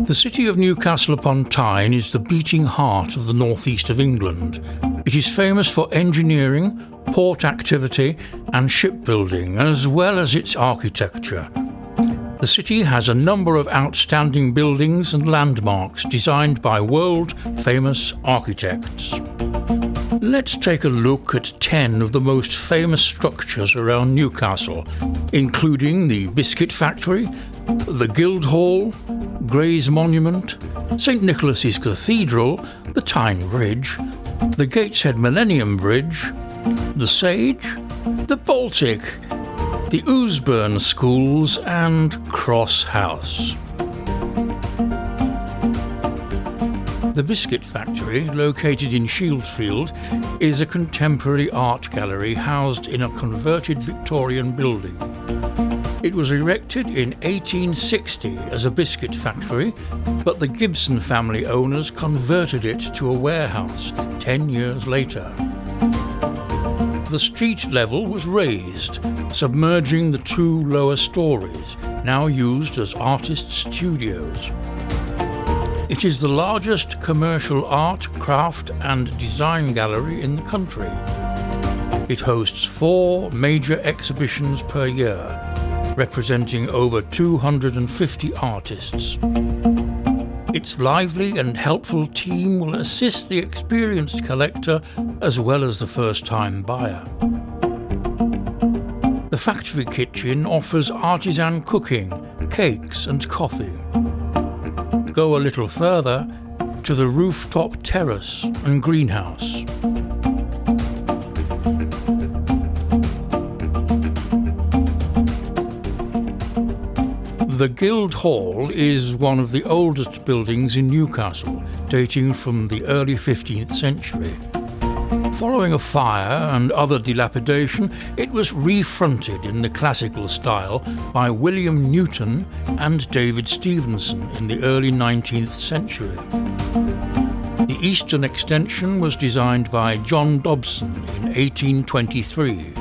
The city of Newcastle upon Tyne is the beating heart of the northeast of England. It is famous for engineering, port activity and shipbuilding, as well as its architecture. The city has a number of outstanding buildings and landmarks designed by world-famous architects. Let's take a look at 10 of the most famous structures around Newcastle, including the Biscuit Factory, the Guildhall, Gray's Monument, St Nicholas's Cathedral, the Tyne Bridge, the Gateshead Millennium Bridge, the Sage, the Baltic, the Usburn Schools and Cross House. The Biscuit Factory, located in Shieldfield, is a contemporary art gallery housed in a converted Victorian building. It was erected in 1860 as a biscuit factory, but the Gibson family owners converted it to a warehouse 10 years later. The street level was raised, submerging the 2 lower stories, now used as artists' studios. It is the largest commercial art, craft and design gallery in the country. It hosts 4 major exhibitions per year, representing over 250 artists. Its lively and helpful team will assist the experienced collector as well as the first-time buyer. The factory kitchen offers artisan cooking, cakes and coffee. Go a little further to the rooftop terrace and greenhouse. The Guildhall is one of the oldest buildings in Newcastle, dating from the early 15th century. Following a fire and other dilapidation, it was refronted in the classical style by William Newton and David Stevenson in the early 19th century. The eastern extension was designed by John Dobson in 1823.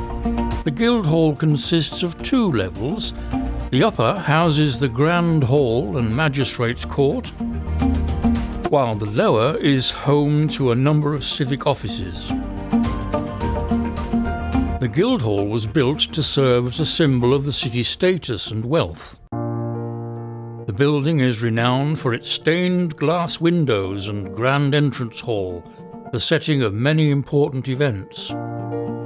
The Guildhall consists of 2 levels. The upper houses the Grand Hall and Magistrates' Court, while the lower is home to a number of civic offices. The Guildhall was built to serve as a symbol of the city's status and wealth. The building is renowned for its stained glass windows and grand entrance hall, the setting of many important events.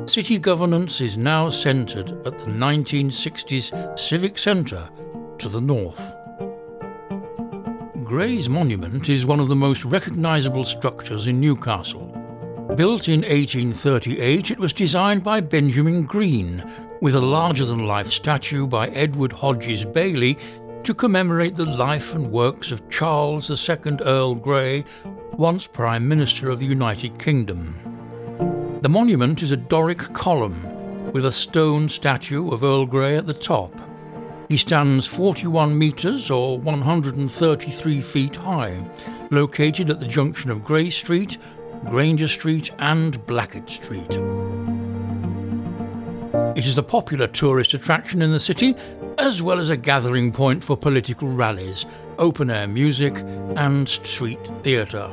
City governance is now centred at the 1960s Civic Centre to the north. Gray's Monument is one of the most recognisable structures in Newcastle. Built in 1838, it was designed by Benjamin Green, with a larger-than-life statue by Edward Hodges Bailey to commemorate the life and works of Charles II Earl Grey, once Prime Minister of the United Kingdom. The monument is a Doric column with a stone statue of Earl Grey at the top. He stands 41 metres or 133 feet high, located at the junction of Grey Street, Granger Street and Blackett Street. It is a popular tourist attraction in the city, as well as a gathering point for political rallies, open-air music and street theatre.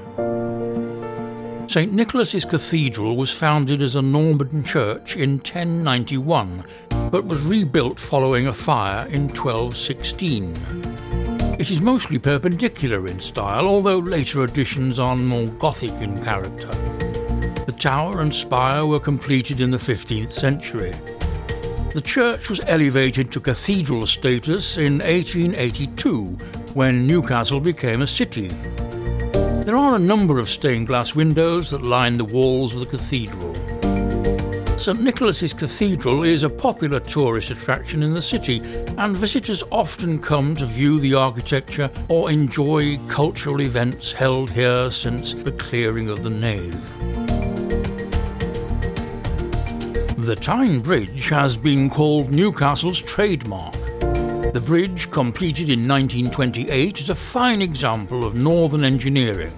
St Nicholas's Cathedral was founded as a Norman church in 1091, but was rebuilt following a fire in 1216. It is mostly perpendicular in style, although later additions are more Gothic in character. The tower and spire were completed in the 15th century. The church was elevated to cathedral status in 1882, when Newcastle became a city. There are a number of stained glass windows that line the walls of the cathedral. St Nicholas's Cathedral is a popular tourist attraction in the city, and visitors often come to view the architecture or enjoy cultural events held here since the clearing of the nave. The Tyne Bridge has been called Newcastle's trademark. The bridge, completed in 1928, is a fine example of northern engineering.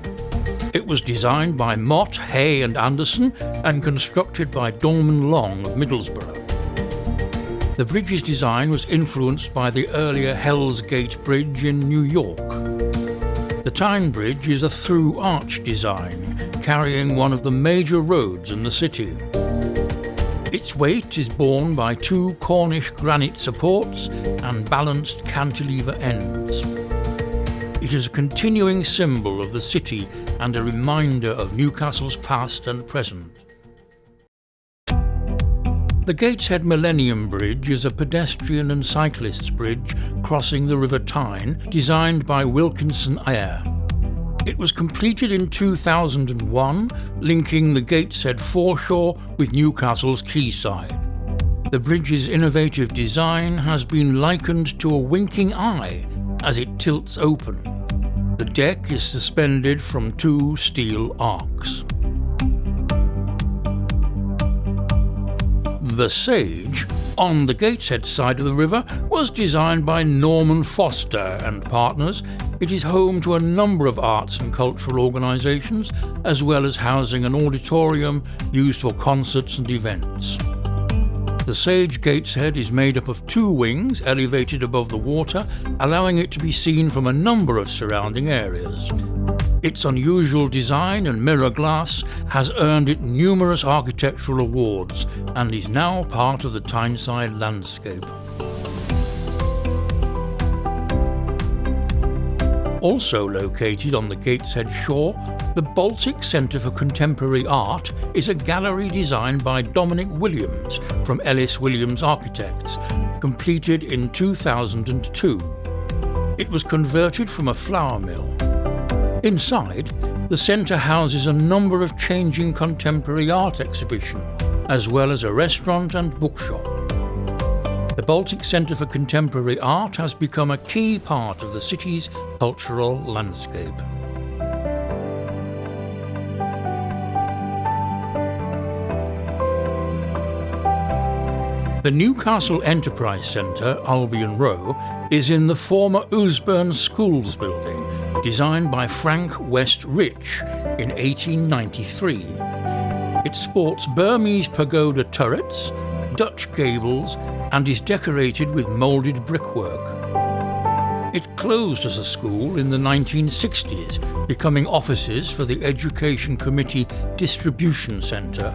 It was designed by Mott, Hay and Anderson and constructed by Dorman Long of Middlesbrough. The bridge's design was influenced by the earlier Hell's Gate Bridge in New York. The Tyne Bridge is a through arch design, carrying one of the major roads in the city. Its weight is borne by two Cornish granite supports and balanced cantilever ends. It is a continuing symbol of the city and a reminder of Newcastle's past and present. The Gateshead Millennium Bridge is a pedestrian and cyclists bridge crossing the River Tyne, designed by Wilkinson Eyre. It was completed in 2001, linking the Gateshead foreshore with Newcastle's quayside. The bridge's innovative design has been likened to a winking eye as it tilts open. The deck is suspended from two steel arcs. The Sage, on the Gateshead side of the river, was designed by Norman Foster and Partners. It is home to a number of arts and cultural organisations, as well as housing an auditorium used for concerts and events. The Sage Gateshead is made up of two wings elevated above the water, allowing it to be seen from a number of surrounding areas. Its unusual design and mirror glass has earned it numerous architectural awards and is now part of the Tyneside landscape. Also located on the Gateshead shore, the Baltic Center for Contemporary Art is a gallery designed by Dominic Williams from Ellis Williams Architects, completed in 2002. It was converted from a flour mill. Inside, the centre houses a number of changing contemporary art exhibitions, as well as a restaurant and bookshop. The Baltic Center for Contemporary Art has become a key part of the city's cultural landscape. The Newcastle Enterprise Centre, Albion Row, is in the former Usburn Schools building, designed by Frank West Rich in 1893. It sports Burmese pagoda turrets, Dutch gables, and is decorated with moulded brickwork. It closed as a school in the 1960s, becoming offices for the Education Committee Distribution Centre,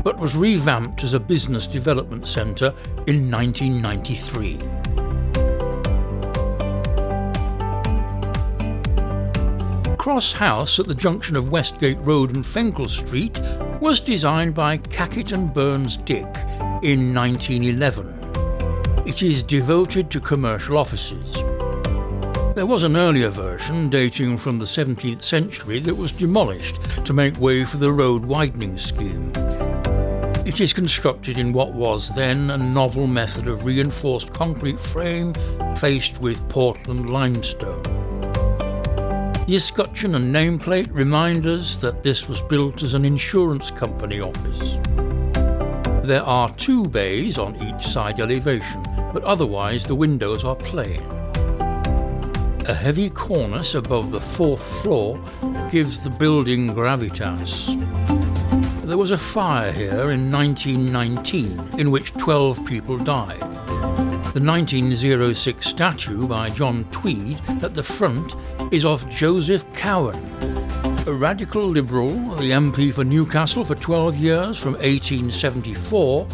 but was revamped as a business development centre in 1993. Cross House at the junction of Westgate Road and Fenkell Street was designed by Cackett and Burns Dick in 1911. It is devoted to commercial offices. There was an earlier version dating from the 17th century that was demolished to make way for the road widening scheme. It is constructed in what was then a novel method of reinforced concrete frame faced with Portland limestone. The escutcheon and nameplate remind us that this was built as an insurance company office. There are two bays on each side elevation, but otherwise the windows are plain. A heavy cornice above the fourth floor gives the building gravitas. There was a fire here in 1919 in which 12 people died. The 1906 statue by John Tweed at the front is of Joseph Cowan, a radical Liberal, the MP for Newcastle for 12 years from 1874,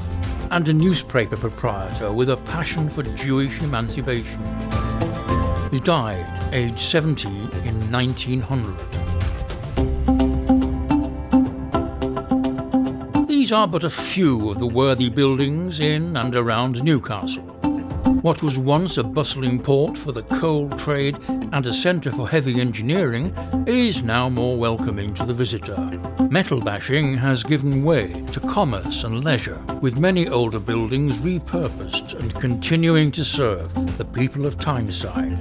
and a newspaper proprietor with a passion for Jewish emancipation. He died aged 70 in 1900. These are but a few of the worthy buildings in and around Newcastle. What was once a bustling port for the coal trade and a centre for heavy engineering is now more welcoming to the visitor. Metal bashing has given way to commerce and leisure, with many older buildings repurposed and continuing to serve the people of Tyneside.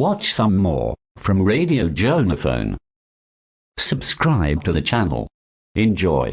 watch some more from Radio Jonaphone. Subscribe to the channel. Enjoy.